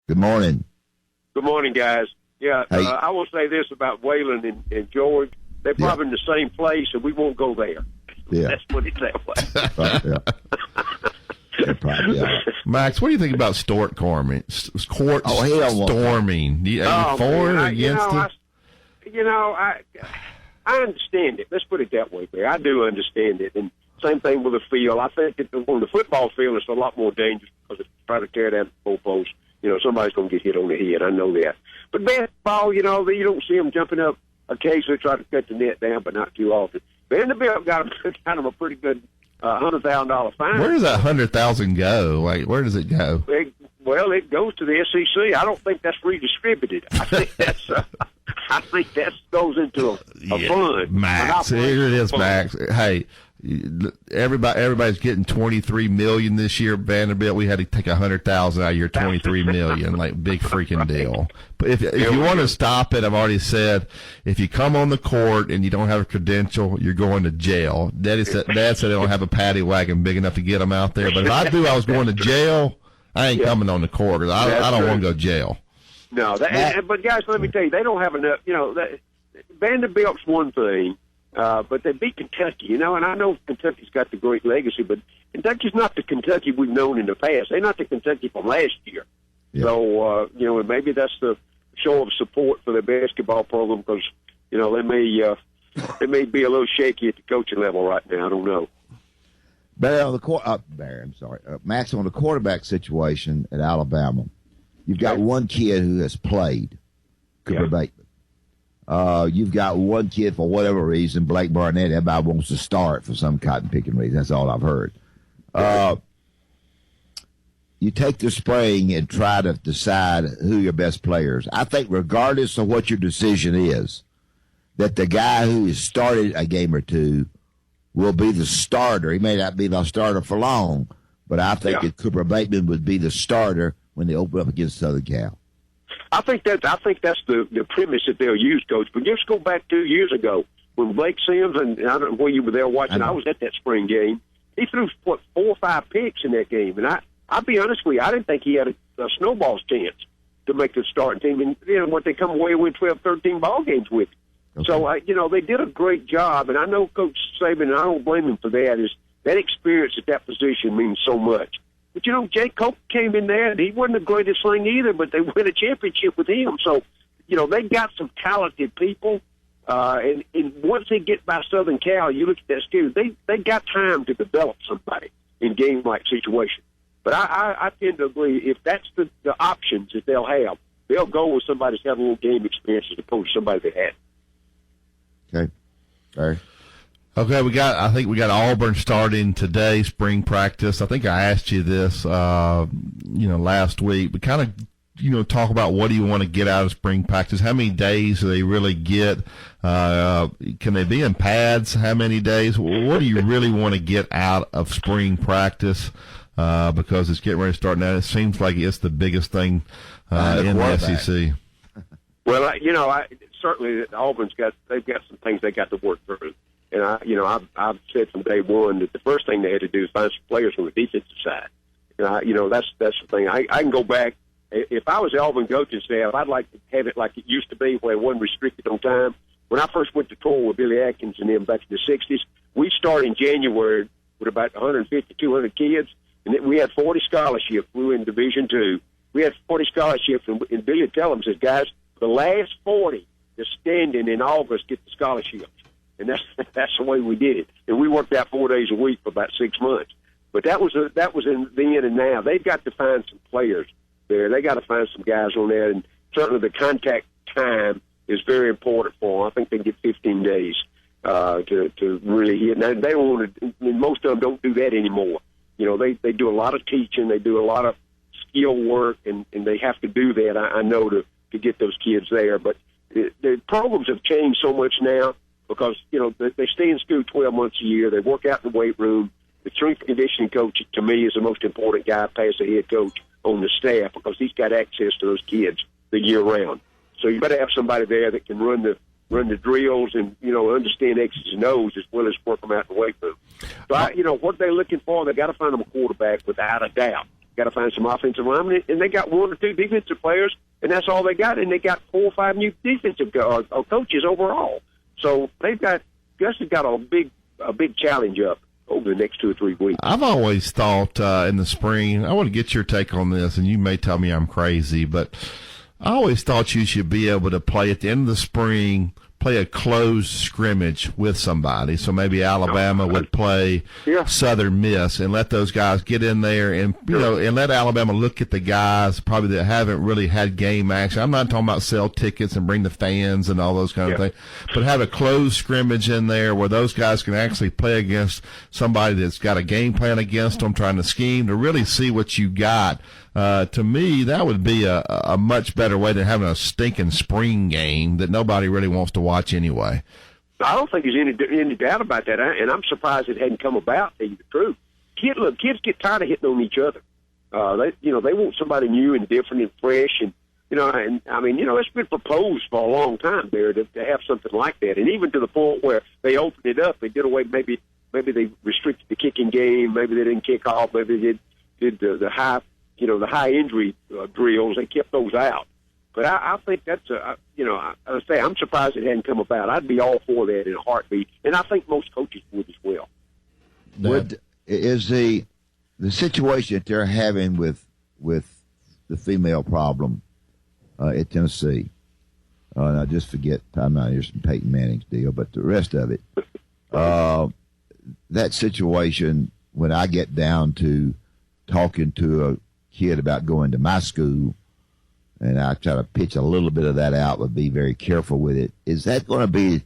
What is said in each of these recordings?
Good morning. Good morning, guys. Yeah, Hey. I will say this about Wayland and George. They're probably in the same place, and we won't go there. Yeah. Let's put it that way. Right, yeah. They're probably are. Max, what do you think about Stewart Corman? Court storming. Are you for it or against it? I understand it. Let's put it that way, Barry. I do understand it. And same thing with the field. I think that on the football field, it's a lot more dangerous because if you try to tear down the goalpost, somebody's going to get hit on the head. I know that. But basketball, you don't see them jumping up occasionally try to cut the net down, but not too often. Vanderbilt got him a pretty good $100,000 fine. Where does that $100,000 go? Like, where does it go? It goes to the SEC. I don't think that's redistributed. I think that goes into a fund. Max, here it is, Max. Hey, everybody's getting $23 million this year. Vanderbilt, we had to take $100,000 out of your $23 million. Like, big freaking deal. But if you want to stop it, I've already said, if you come on the court and you don't have a credential, you're going to jail. Dad said they don't have a paddy wagon big enough to get them out there. But if I was going to jail, I ain't coming on the court. I don't want to go to jail. No, but guys, let me tell you, they don't have enough. Vanderbilt's one thing. But they beat Kentucky, and I know Kentucky's got the great legacy, but Kentucky's not the Kentucky we've known in the past. They're not the Kentucky from last year. Yeah. So, maybe that's the show of support for their basketball program because, they may be a little shaky at the coaching level right now. I don't know. Barry, Max, on the quarterback situation at Alabama, you've got one kid who has played, Cooper Bateman. You've got one kid, for whatever reason, Blake Barnett, everybody wants to start for some cotton-picking reason. That's all I've heard. You take the spring and try to decide who your best players. I think regardless of what your decision is, that the guy who has started a game or two will be the starter. He may not be the starter for long, but I think that Cooper Bateman would be the starter when they open up against Southern Cal. I think that's the premise that they'll use, Coach. But just go back 2 years ago when Blake Sims, and I don't know where you were there watching. I was at that spring game. He threw 4 or 5 picks in that game, and I'll be honest with you, I didn't think he had a snowball's chance to make the starting team. And what they come away with 12, 13 ball games with. Okay. So they did a great job, and I know Coach Saban, and I don't blame him for that. Is that experience at that position means so much. But, Jay Cope came in there, and he wasn't the greatest thing either, but they win a championship with him. So, they got some talented people. And once they get by Southern Cal, you look at that student, they got time to develop somebody in game-like situation. But I tend to agree, if that's the options that they'll have, they'll go with somebody that's had a little game experience as opposed to somebody that had. Okay. All right. Okay, I think we got Auburn starting today, spring practice. I think I asked you this, last week, but kind of, talk about what do you want to get out of spring practice? How many days do they really get? Can they be in pads? How many days? What do you really want to get out of spring practice? Because it's getting ready to start now. It seems like it's the biggest thing in the SEC. Well, certainly Auburn's they've got some things they got to work through. And I've said from day one that the first thing they had to do is find some players on the defensive side. And that's the thing. I can go back. If I was the Auburn coaching staff, I'd like to have it like it used to be, where it wasn't restricted on time. When I first went to tour with Billy Atkins and them back in the '60s, we started in January with about 150, 200 kids, and we had 40 scholarships. We were in Division II. We had 40 scholarships, and Billy would tell them, says, guys, the last 40 that's standing in August get the scholarships. And that's the way we did it. And we worked out 4 days a week for about 6 months. But that was in then and now. They've got to find some players there. They got to find some guys on there. And certainly the contact time is very important for them. I think they get 15 days to really hit. Now, they want to. Most of them don't do that anymore. They do a lot of teaching. They do a lot of skill work, and they have to do that. I know to get those kids there. But the programs have changed so much now. Because, they stay in school 12 months a year. They work out in the weight room. The strength and conditioning coach, to me, is the most important guy past the head coach on the staff because he's got access to those kids the year round. So you better have somebody there that can run the drills and, understand X's and O's as well as work them out in the weight room. So, what they're looking for, they got to find them a quarterback without a doubt. got to find some offensive linemen, and they got 1 or 2 defensive players, and that's all they got, and they got 4 or 5 new defensive coaches overall. So Gus has got a big challenge up over the next 2 or 3 weeks. I've always thought in the spring, I want to get your take on this, and you may tell me I'm crazy, but I always thought you should be able to play at the end of the spring, play a closed scrimmage with somebody. So maybe Alabama would play Southern Miss and let those guys get in there and, and let Alabama look at the guys probably that haven't really had game action. I'm not talking about sell tickets and bring the fans and all those kind of things, but have a closed scrimmage in there where those guys can actually play against somebody that's got a game plan against them, trying to scheme to really see what you got. To me, that would be a much better way than having a stinking spring game that nobody really wants to watch anyway. I don't think there's any doubt about that, and I'm surprised it hadn't come about, to tell you the truth. Kids get tired of hitting on each other. They want somebody new and different and fresh, and it's been proposed for a long time there to have something like that, and even to the point where they opened it up, they did away. Maybe they restricted the kicking game. Maybe they didn't kick off. Maybe they did the high. The high injury drills, they kept those out. But I think that's I'm surprised it hadn't come about. I'd be all for that in a heartbeat, and I think most coaches would as well. Is the situation that they're having with the female problem at Tennessee? And I just forget, I'm not here's some Peyton Manning's deal, but the rest of it, that situation, when I get down to talking to a kid about going to my school, and I try to pitch a little bit of that out, but be very careful with it. Is that going to be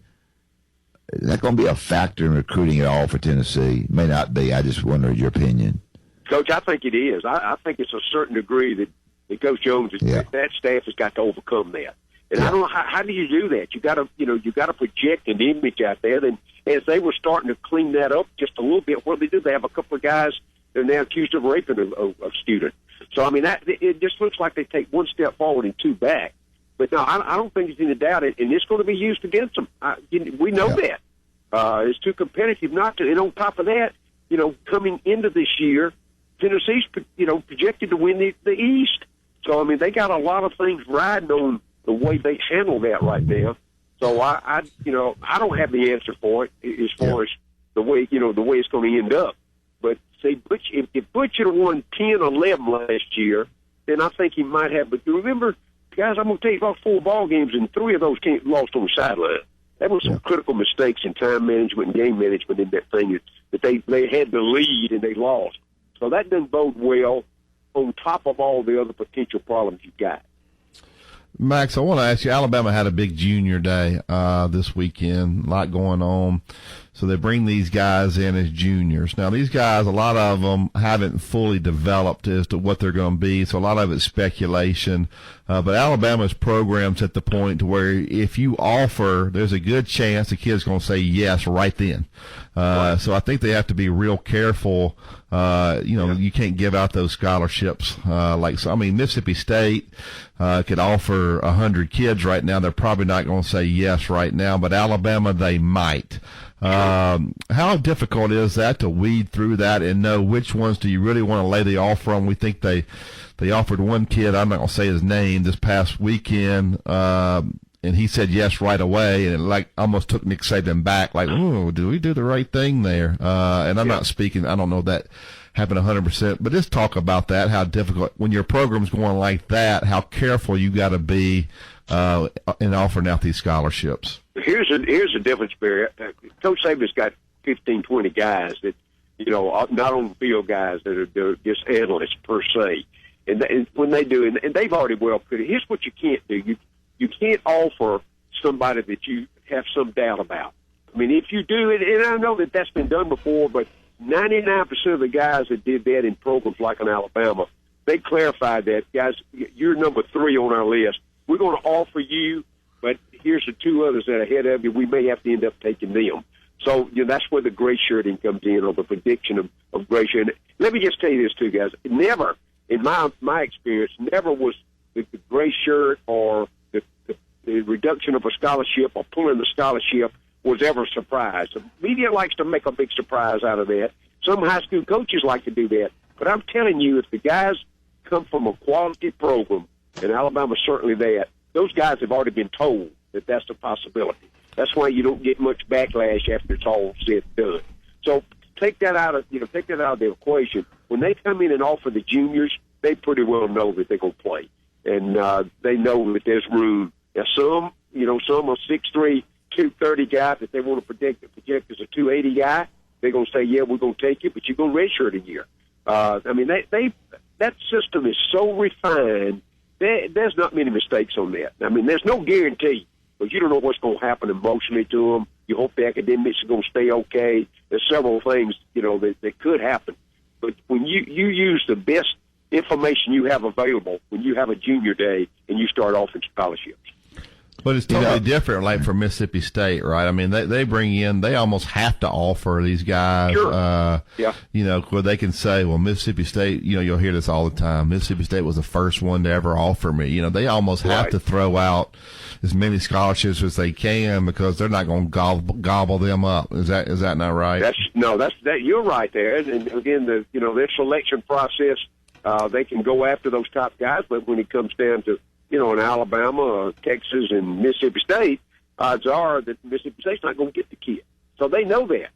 a factor in recruiting at all for Tennessee? It may not be. I just wonder your opinion. Coach, I think it is. I think it's a certain degree that Coach Jones, that staff has got to overcome that. And I don't know how do you do that? You got to project an image out there. And as they were starting to clean that up just a little bit, what do they do? They have a couple of guys that are now accused of raping a student. So I mean, it just looks like they take 1 step forward and 2 back. But no, I don't think there's any doubt, and it's going to be used against them. We know that it's too competitive not to. And on top of that, coming into this year, Tennessee's projected to win the East. So I mean, they got a lot of things riding on the way they handle that right now. So I don't have the answer for it as far as the way it's going to end up. But see, if Butch had won 10-11 last year, then I think he might have. But remember, guys, I'm going to tell you about 4 ball games, and 3 of those lost on the sideline. That was some critical mistakes in time management and game management in that thing that they had the lead and they lost. So that doesn't bode well on top of all the other potential problems you've got. Max, I want to ask you, Alabama had a big junior day this weekend, a lot going on. So they bring these guys in as juniors. Now, these guys, a lot of them haven't fully developed as to what they're going to be, so a lot of it's speculation. But Alabama's program's at the point to where if you offer, there's a good chance the kid's going to say yes right then. So I think they have to be real careful. You can't give out those scholarships. Mississippi State could offer 100 kids right now. They're probably not going to say yes right now, but Alabama, they might. How difficult is that to weed through that and know which ones do you really want to lay the offer on? We think they offered one kid, I'm not going to say his name, this past weekend, and he said yes right away, and it almost took Nick Saban back, did we do the right thing there? And I'm not speaking, I don't know that happened 100%, but just talk about that, how difficult, when your program's going like that, how careful you got to be in offering out these scholarships. Here's the difference, Barry. Coach Saban's got 15, 20 guys that, not on the field guys that are just analysts per se. And when they do, and they've already well put it, here's what you can't do. You can't offer somebody that you have some doubt about. I mean, if you do it, and I know that that's been done before, but 99% of the guys that did that in programs like in Alabama, they clarified that, guys, you're number 3 on our list. We're going to offer you, but here's the 2 others that are ahead of you. We may have to end up taking them. So that's where the gray shirting comes in, or the prediction of gray shirting. Let me just tell you this too, guys. Never, in my experience, never was the gray shirt or the reduction of a scholarship or pulling the scholarship was ever a surprise. The media likes to make a big surprise out of that. Some high school coaches like to do that. But I'm telling you, if the guys come from a quality program, and Alabama's certainly that, those guys have already been told that that's a possibility. That's why you don't get much backlash after it's all said and done. So take that out of the equation. When they come in and offer the juniors, they pretty well know that they're going to play, and they know that there's room. Now some are 6'3", 230 guys that they want to project as a 280 guy. They're going to say, yeah, we're going to take you, but you're going to redshirt a year. That system is so refined. There's not many mistakes on that. I mean, there's no guarantee, because you don't know what's going to happen emotionally to them. You hope the academics are going to stay okay. There's several things, that could happen. But when you use the best information you have available when you have a junior day and you start offering scholarships. But it's totally different, like for Mississippi State, right? I mean, they bring in, they almost have to offer these guys, sure. Where they can say, well, Mississippi State, you'll hear this all the time. Mississippi State was the first one to ever offer me. They almost have to throw out as many scholarships as they can because they're not going to gobble them up. Is that not right? That's you're right there. And again, their selection process, they can go after those top guys, but when it comes down to in Alabama, Texas, and Mississippi State, odds are that Mississippi State's not going to get the kid. So they know that.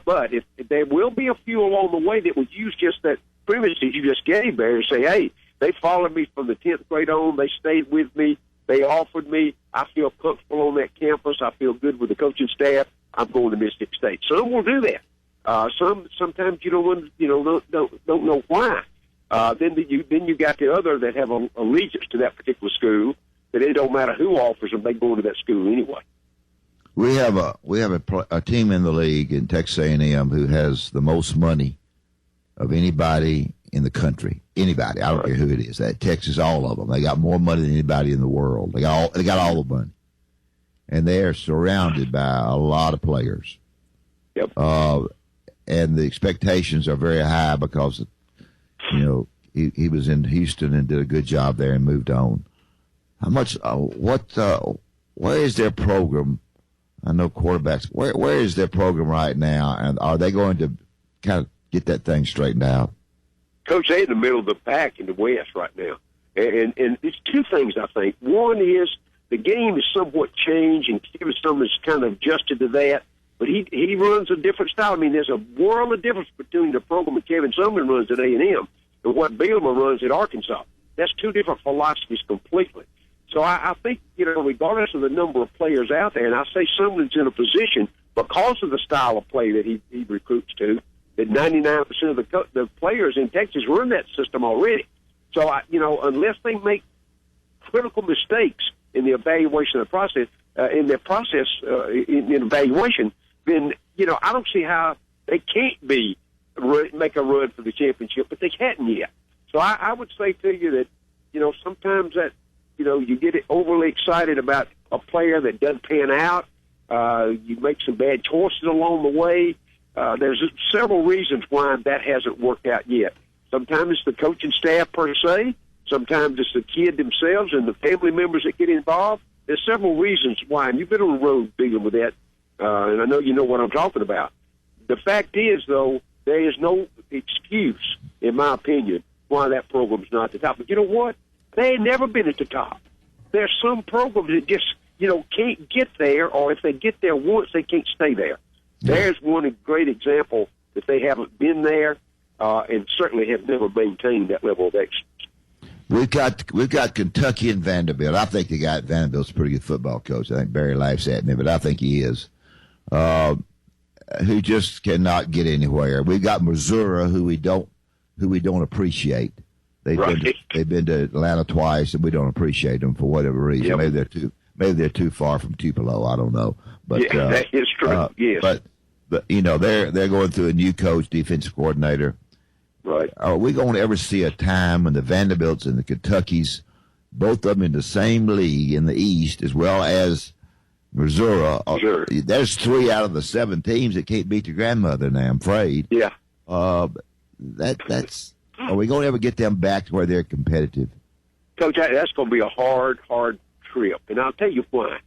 But if there will be a few along the way that would use just that premise that you just gave there and say, hey, they followed me from the 10th grade on. They stayed with me. They offered me. I feel comfortable on that campus. I feel good with the coaching staff. I'm going to Mississippi State. Some will do that. Sometimes you don't know why. Then you got the other that have allegiance to that particular school, that it don't matter who offers them, they go to that school anyway. We have a team in the league in Texas A&M who has the most money of anybody in the country. Anybody, I don't care who it is. That Texas, all of them. They got more money than anybody in the world. They got all the money, and they are surrounded by a lot of players. Yep. And the expectations are very high because he was in Houston and did a good job there and moved on. How much? Where is their program? I know quarterbacks. Where is their program right now? And are they going to kind of get that thing straightened out? Coach, they're in the middle of the pack in the West right now. And it's two things, I think. One is the game has somewhat changed, and Kevin Sumlin's kind of adjusted to that. But he runs a different style. I mean, there's a world of difference between the program that Kevin Sumlin runs at A&M and what Bielema runs at Arkansas. That's two different philosophies completely. So I think, regardless of the number of players out there, and I say Sumlin's in a position, because of the style of play that he recruits to, that 99% of the players in Texas run that system already. So, unless they make critical mistakes in the evaluation of the process, in evaluation, then, I don't see how they can't make a run for the championship, but they hadn't yet. So I would say to you that, sometimes that, you get overly excited about a player that doesn't pan out. You make some bad choices along the way. There's several reasons why that hasn't worked out yet. Sometimes it's the coaching staff per se. Sometimes it's the kid themselves and the family members that get involved. There's several reasons why, and you've been on the road dealing with that, and I know you know what I'm talking about. The fact is, though, there is no excuse, in my opinion, why that program's not at the top. But you know what? They ain't never been at the top. There's some programs that just, can't get there, or if they get there once, they can't stay there. There's one great example that they haven't been there, and certainly have never maintained that level of excellence. We've got Kentucky and Vanderbilt. I think the guy at Vanderbilt's a pretty good football coach. I think Barry laughs at me, but I think he is. Who just cannot get anywhere. We've got Missouri, who we don't appreciate. They've been to Atlanta twice, and we don't appreciate them for whatever reason. Yep. Maybe they're too far from Tupelo. I don't know. But that is true. Yes. But they're going through a new coach, defensive coordinator. Right. Are we going to ever see a time when the Vanderbilts and the Kentuckys, both of them in the same league in the East, as well as Missouri? Sure. There's 3 out of the 7 teams that can't beat your grandmother now, I'm afraid. Yeah. That's. Are we going to ever get them back to where they're competitive? Coach, that's going to be a hard trip, and I'll tell you why.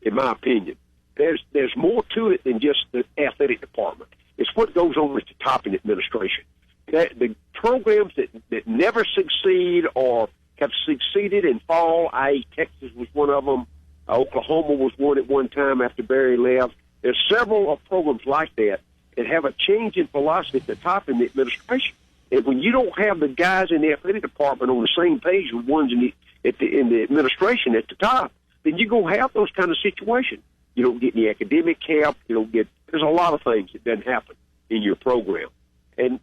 In my opinion, there's more to it than just the athletic department. It's what goes on with the top in administration. the programs that never succeed or have succeeded in fall, i.e. Texas was one of them, Oklahoma was one at one time after Barry left. There's several programs like that have a change in philosophy at the top in the administration. And when you don't have the guys in the athletic department on the same page with ones in the administration at the top, then you're going to have those kind of situations. You don't get any academic help. There's a lot of things that doesn't happen in your program. And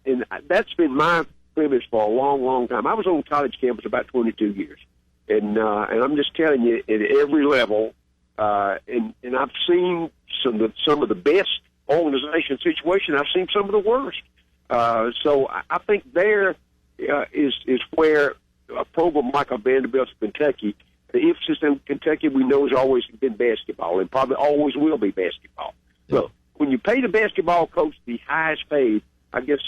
that's been my premise for a long, long time. I was on college campus about 22 years. And I'm just telling you, at every level, and I've seen some of the best organization situation. I've seen some of the worst. So I think there is where a program like a Vanderbilt, Kentucky, the emphasis in Kentucky we know has always been basketball and probably always will be basketball. So when you pay the basketball coach the highest paid, I guess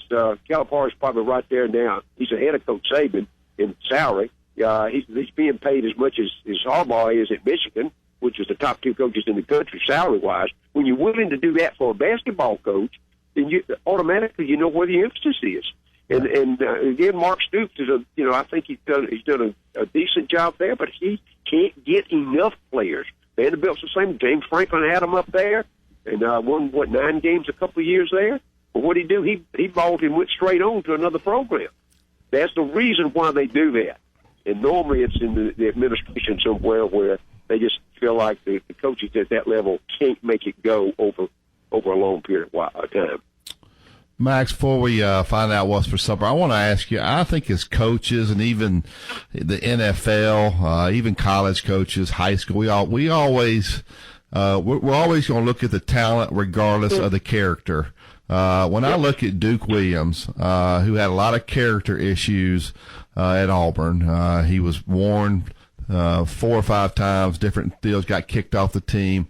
Calipari's probably right there now. He's ahead of Coach Saban in salary. He's being paid as much as Harbaugh is at Michigan, which is the top two coaches in the country salary-wise. When you're willing to do that for a basketball coach, then you automatically you know where the emphasis is. And again, Mark Stoops is I think he's done a decent job there, but he can't get enough players. Vanderbilt's the same. James Franklin had him up there and won 9 games a couple of years there. But what did he do? He balled and went straight on to another program. That's the reason why they do that. And normally it's in the administration somewhere where they just feel like the coaches at that level can't make it go over a long period of time. Max, before we find out what's for supper, I want to ask you, I think as coaches and even the NFL, even college coaches, high school, we're always going to look at the talent regardless of the character. When I look at Duke Williams, who had a lot of character issues at Auburn, he was warned 4 or 5 times, different deals, got kicked off the team.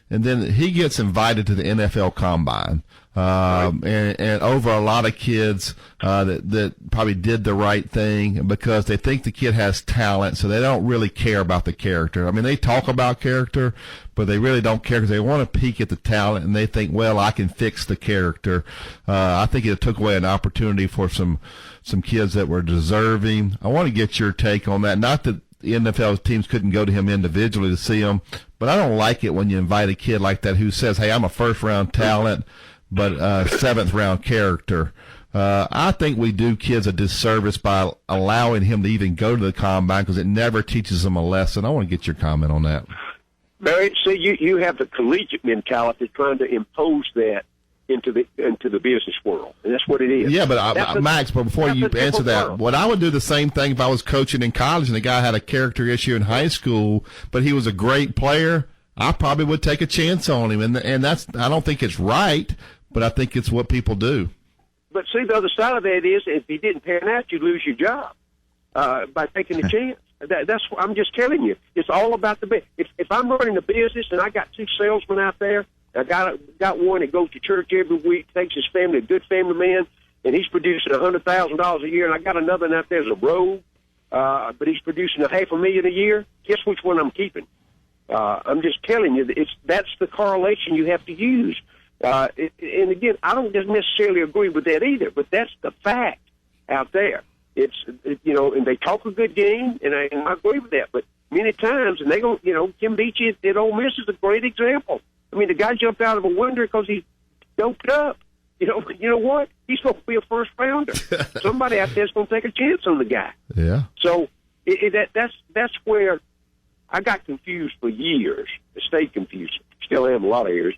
And then he gets invited to the NFL Combine. And over a lot of kids that probably did the right thing because they think the kid has talent, so they don't really care about the character. I mean, they talk about character, but they really don't care because they want to peek at the talent, and they think, well, I can fix the character. I think it took away an opportunity for some kids that were deserving. I want to get your take on that. Not that the NFL teams couldn't go to him individually to see him, but I don't like it when you invite a kid like that who says, hey, I'm a first-round talent, but 7th-round character. I think we do kids a disservice by allowing him to even go to the Combine because it never teaches them a lesson. I want to get your comment on that. Barry, see, you have the collegiate mentality trying to impose that into the business world, and that's what it is. Yeah, but Max, but before you answer that, what I would do the same thing if I was coaching in college and the guy had a character issue in high school, but he was a great player, I probably would take a chance on him, and that's, I don't think it's right, but I think it's what people do. But see, the other side of that is, if he didn't pan out, you lose your job by taking a chance. That's what I'm just telling you. It's all about the business. If I'm running a business and I got 2 salesmen out there, I got one that goes to church every week, takes his family, a good family man, and he's producing $100,000 a year, and I got another one out there as a rogue, but he's producing $500,000 a year. Guess which one I'm keeping? I'm just telling you, that's the correlation you have to use. And again, I don't necessarily agree with that either, but that's the fact out there. And they talk a good game, and I agree with that. But many times, and Kim Beachy at Ole Miss is a great example. I mean, the guy jumped out of a window because he doped up. You know what? He's supposed to be a first rounder. Somebody out there's going to take a chance on the guy. Yeah. So that's where I got confused for years. I stayed confused. Still am a lot of years.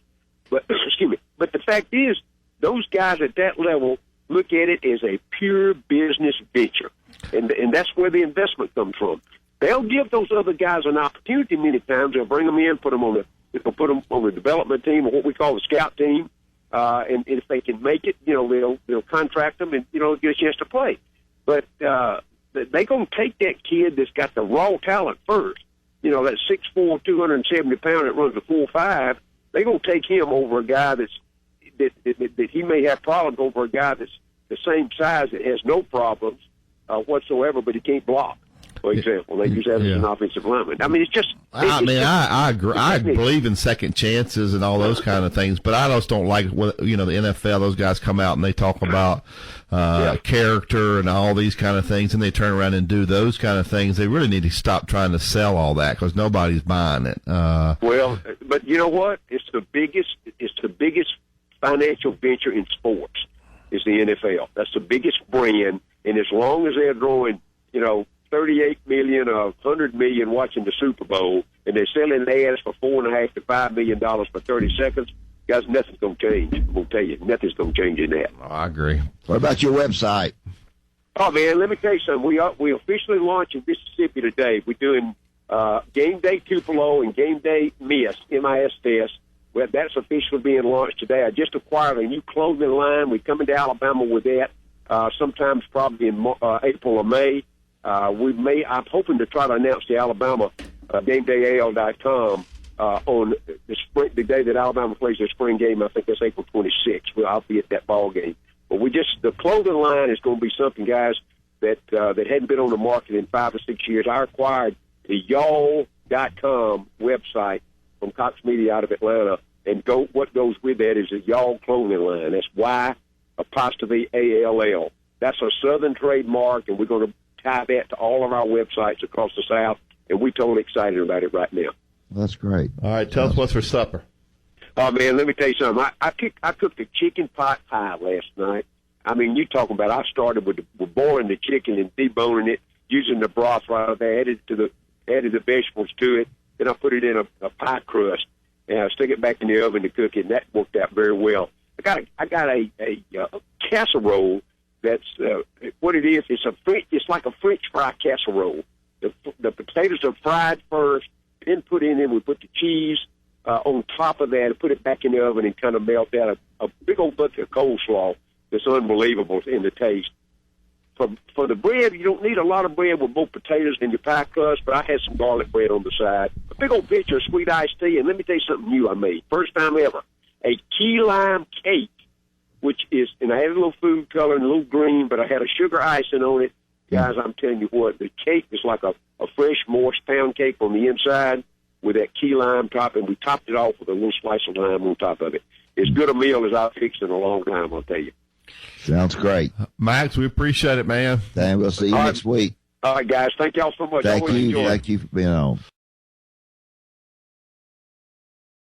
But excuse me. But the fact is, those guys at that level look at it as a pure business venture, and that's where the investment comes from. They'll give those other guys an opportunity many times. They'll bring them in, put them on the development team or what we call the scout team, and if they can make it, they'll contract them and get a chance to play. But they're going to take that kid that's got the raw talent first. That 6'4", 270 pound that runs a 4.5. They're going to take him over a guy that he may have problems over a guy that's the same size that has no problems whatsoever, but he can't block. for example. They use that as an offensive lineman. I mean, it's just. I agree. I believe in second chances and all those kind of things, but I just don't like what the NFL. Those guys come out and they talk about character and all these kind of things, and they turn around and do those kind of things. They really need to stop trying to sell all that because nobody's buying it. Well, but you know what? It's the biggest financial venture in sports. Is the NFL. That's the biggest brand, and as long as they're drawing, 38 million or 100 million watching the Super Bowl, and they're selling ads for $4.5 to $5 million for 30 seconds, guys, nothing's going to change. I'm going to tell you, nothing's going to change in that. Oh, I agree. What about your website? Oh man, let me tell you something. We officially launched in Mississippi today. We're doing Game Day Tupelo and Game Day MIS test. Well, that's officially being launched today. I just acquired a new clothing line. We're coming to Alabama with that, sometimes probably in April or May. I'm hoping to try to announce the Alabama GameDayAL.com on the day that Alabama plays their spring game. I think that's April 26th. I'll be at that ball game. But the clothing line is going to be something, guys, that hadn't been on the market in 5 or 6 years. I acquired the y'all.com website from Cox Media out of Atlanta, and what goes with that is a Y'all clothing line. That's Y''ALL. That's a Southern trademark, and we're going to tie that to all of our websites across the South, and we're totally excited about it right now. That's great. All right, tell us what's for supper. Oh, man, let me tell you something. I cooked a chicken pot pie last night. I mean, you talking about I started with boiling the chicken and deboning it, using the broth right there, added the vegetables to it. Then I put it in a pie crust, and I stick it back in the oven to cook it, and that worked out very well. I got a casserole. That's what it is. It's like a French fry casserole. The potatoes are fried first, then put in. Then we put the cheese on top of that, and put it back in the oven, and kind of melt out a big old bucket of coleslaw. That's unbelievable in the taste. For the bread, you don't need a lot of bread with both potatoes and your pie crust, but I had some garlic bread on the side. A big old pitcher of sweet iced tea, and let me tell you something new I made. First time ever. A key lime cake, which is, and I had a little food color and a little green, but I had a sugar icing on it. Guys, I'm telling you what, the cake is like a fresh, moist pound cake on the inside with that key lime topping. We topped it off with a little slice of lime on top of it. As good a meal as I've fixed in a long time, I'll tell you. Sounds great. Max, we appreciate it, man. Dan, we'll see you next week. All right, guys. Thank y'all so much. Thank you. Thank you for being on.